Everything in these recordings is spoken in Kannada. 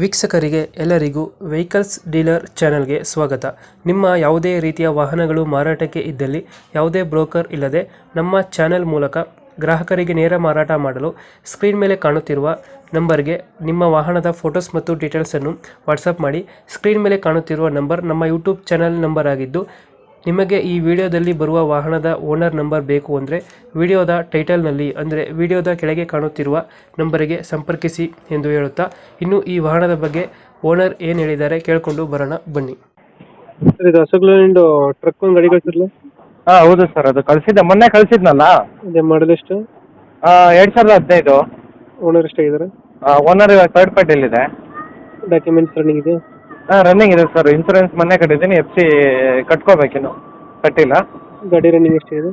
ವೀಕ್ಷಕರಿಗೆ ಎಲ್ಲರಿಗೂ ವೆಹಿಕಲ್ಸ್ ಡೀಲರ್ ಚಾನೆಲ್ಗೆ ಸ್ವಾಗತ. ನಿಮ್ಮ ಯಾವುದೇ ರೀತಿಯ ವಾಹನಗಳು ಮಾರಾಟಕ್ಕೆ ಇದ್ದಲ್ಲಿ ಯಾವುದೇ ಬ್ರೋಕರ್ ಇಲ್ಲದೆ ನಮ್ಮ ಚಾನೆಲ್ ಮೂಲಕ ಗ್ರಾಹಕರಿಗೆ ನೇರ ಮಾರಾಟ ಮಾಡಲು ಸ್ಕ್ರೀನ್ ಮೇಲೆ ಕಾಣುತ್ತಿರುವ ನಂಬರ್ಗೆ ನಿಮ್ಮ ವಾಹನದ ಫೋಟೋಸ್ ಮತ್ತು ಡೀಟೇಲ್ಸನ್ನು ವಾಟ್ಸಪ್ ಮಾಡಿ. ಸ್ಕ್ರೀನ್ ಮೇಲೆ ಕಾಣುತ್ತಿರುವ ನಂಬರ್ ನಮ್ಮ ಯೂಟ್ಯೂಬ್ ಚಾನೆಲ್ ನಂಬರ್ ಆಗಿದ್ದು, ನಿಮಗೆ ಈ ವಿಡಿಯೋದಲ್ಲಿ ಬರುವ ವಾಹನದ ಓನರ್ ನಂಬರ್ ಬೇಕು ಅಂದರೆ ವಿಡಿಯೋದ ಟೈಟಲ್ನಲ್ಲಿ ಅಂದರೆ ವಿಡಿಯೋದ ಕೆಳಗೆ ಕಾಣುತ್ತಿರುವ ನಂಬರಿಗೆ ಸಂಪರ್ಕಿಸಿ ಎಂದು ಹೇಳುತ್ತಾ, ಇನ್ನು ಈ ವಾಹನದ ಬಗ್ಗೆ ಓನರ್ ಏನು ಹೇಳಿದ್ದಾರೆ ಕೇಳಿಕೊಂಡು ಬರೋಣ ಬನ್ನಿ. ಸರ್, ಇದು ಅಶೋಕ್ಲೇಲ್ಯಾಂಡ್ ಟ್ರಕ್ ಒಂದು ಗಾಡಿ ಕಳಿಸಿರಲ್ಲ? ಹಾಂ ಹೌದು ಸರ್, ಅದು ಕಳಿಸಿದ್ದೆ, ಮೊನ್ನೆ ಕಳಿಸಿದ್ನಲ್ಲ. ಅದೇ ಮಾಡಲ್ ಎಷ್ಟು? 2015. ಓನರ್ ಎಷ್ಟಾಗಿದ್ದಾರೆ? ಓನರ್ ಇವಾಗ ಥರ್ಡ್ ಪಾರ್ಟಿಯಲ್ಲಿದೆ. ಡಾಕ್ಯುಮೆಂಟ್ಸ್ ರನ್ನಿಂಗ್ ಇದೆ? ಹಾಂ ರನ್ನಿಂಗ್ ಇದೆ ಸರ್. ಇನ್ಸೂರೆನ್ಸ್ ಮೊನ್ನೆ ಕಟ್ಟಿದ್ದೀನಿ, FC ಕಟ್ಕೋಬೇಕಿನ್ನು, ಕಟ್ಟಿಲ್ಲ. ಗಾಡಿ ರನ್ನಿಂಗ್ ಎಷ್ಟಿದೆ?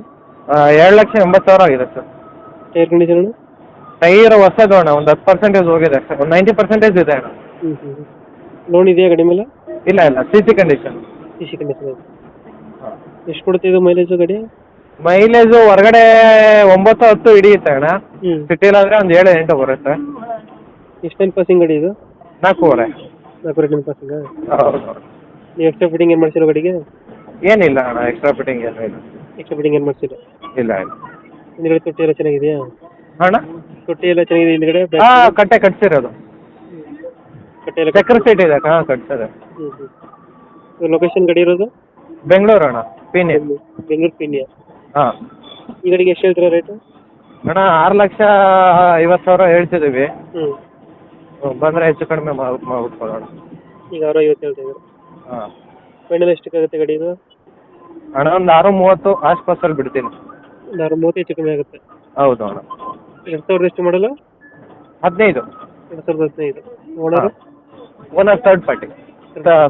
7,80,000 ಆಗಿದೆ ಸರ್. Tyre condition? ಟೈರ್ ಹೊಸದು ಅಣ್ಣ, ಒಂದು 10% ಹೋಗಿದೆ ಸರ್, ಒಂದು 90% ಇದೆ ಅಣ್ಣ. ಲೋನ್ ಇದೆಯಾ ಗಾಡಿ ಮೇಲೆ? ಇಲ್ಲ ಇಲ್ಲ, CC ಕಂಡೀಷನ್. ಸಿ ಕಂಡೀಷನ್ ಇದೆ. ಎಷ್ಟು ಕೊಡ್ತಿದ್ದು ಮೈಲೇಜು ಗಾಡಿ? ಮೈಲೇಜು ಹೊರಗಡೆ 9-10 ಹಿಡಿಯುತ್ತೆ ಅಣ್ಣ. ಸಿಟಿಲಾದರೆ ಒಂದು 7-8 ಬರುತ್ತೆ. ಎಷ್ಟು ಟೈಮ್ ಪಾಸಿಂಗ್ ಗಾಡಿ ಇದು? 4.5. 4 ಟೈಮ್ ಪಾಸಿಂಗ್? ಹೌದು. ನೀವು ಎಕ್ಸ್ಟ್ರಾ ಫಿಟ್ಟಿಂಗ್ ಏನು ಮಾಡ್ಸಿರೋ ಗಾಡಿಗೆ? ಏನಿಲ್ಲ ಅಣ್ಣ, ಎಕ್ಸ್ಟ್ರಾ ಫಿಟ್ಟಿಂಗ್ ಏನು ಇಲ್ಲ. ಎಕ್ಸ್ಟ್ರಾ ಫಿಟ್ಟಿಂಗ್ ಏನು ಮಾಡ್ಸಿಲ್ಲ? ಇಲ್ಲ ಇಲ್ಲ. ಹಿಂದ್ಗಡೆ ತೊಟ್ಟಿ ಎಲ್ಲ ಚೆನ್ನಾಗಿದೆಯಾ? ಅಣ್ಣ ತೊಟ್ಟಿ ಎಲ್ಲ ಚೆನ್ನಾಗಿದೆ ಹಿಂದ್ಗಡೆ? ಹಾಂ, ಕಟ್ಟೆ ಕಟ್ಸಿರೋದು. ಕಟ್ಟೆ ಎಲ್ಲ ಚಕ್ರ ಸೀಟ್ ಇದೆ. ಹಾಂ, ಕಟ್ಸಿದೆ. ಲೊಕೇಶನ್ ಗಾಡಿ ಇರೋದು? ಬೆಂಗಳೂರು ಅಣ್ಣ, ಪೀಣ್ಯ. ಬೆಂಗಳೂರು ಪೀಣ್ಯ. ಹಾಂ. ಈ ಗಾಡಿಗೆ ಎಷ್ಟು ಹೇಳ್ತೀರಾ ರೇಟು? ಅಣ್ಣ 6,50,000 ಹೇಳ್ತಿದ್ದೀವಿ. ಹ್ಞೂ. ಬಂದರೆ ಹೆಚ್ಚು ಕಡಿಮೆ ಮಾಡ್ಕೊಡೋಣ. ಈಗ 6,50 ಹೇಳ್ತಾ ಇದ್ದಾರೆ. ಹಾಂ. ಫೈನಲ್ ಎಷ್ಟಕ್ಕಾಗುತ್ತೆ ಗಾಡಿ ಇದು? ಅಣ್ಣ ಒಂದು 6,30 ಆಸ್ಪಾಸಲ್ಲಿ ಬಿಡ್ತೀನಿ. ಒಂದು 6,30 ಹೆಚ್ಚು ಕಮ್ಮಿ ಆಗುತ್ತೆ. ಹೌದು ಅಣ್ಣ. 2000 ಎಷ್ಟು ಮಾಡಲ್ಲ? 15. 2015. Owner? Owner third party.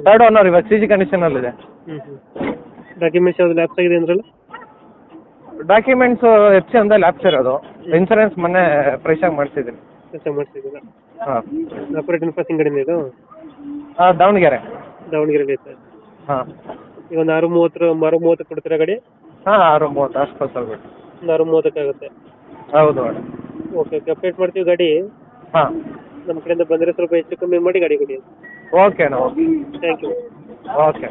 Third owner ಇವಾಗ CC ಕಂಡೀಷನಲ್ಲಿದೆ. ಡಾಕ್ಯುಮೆಂಟ್ಸ್ ಯಾವ್ದು ಲ್ಯಾಪ್ಸ್ ಆಗಿದೆ ಅಂದ್ರಲ್ಲ? ಡಾಕ್ಯುಮೆಂಟ್ಸು FC ಒಂದೇ ಲ್ಯಾಪ್ಸ್ ಇರೋದು. ಇನ್ಸೂರೆನ್ಸ್ ಮೊನ್ನೆ ಫ್ರೆಶಾಗಿ ಮಾಡಿಸಿದ್ದೀನಿ. ಕೆಲಸ ಮಾಡಿಸಿದ್ದೀರಾ? ಹಾಂ. ಆಪರೇಟರ್ ಪಾಸಿಂಗ್ ಗಾಡಿನ ಇದು? ದಾವಣಗೆರೆ. ದಾವಣಗೆರೆಯಲ್ಲಿ ಐತೆ. ಹಾಂ. ಈಗ ಒಂದು 6,30 ಕೊಡ್ತೀರಾ ಗಾಡಿ? ಹಾಂ, 6,30 ಆಸ್ಪಾಸಲ್ಲಿ ಬಿಟ್ಟು. ಒಂದು 6,30 ಆಗುತ್ತೆ. ಹೌದು ಅಣ್ಣ. ಓಕೆ, ಅಪ್ಡೇಟ್ ಮಾಡ್ತೀವಿ ಗಾಡಿ. ಹಾಂ. ನಮ್ಮ ಕಡೆಯಿಂದ ಬಂದರೆ ಸ್ವಲ್ಪ ಹೆಚ್ಚು ಕಮ್ಮಿ ಮಾಡಿ ಗಾಡಿ ಕೊಡಿ. ಓಕೆ ಅಣ್ಣ, ಓಕೆ. Thank you. ಓಕೆ.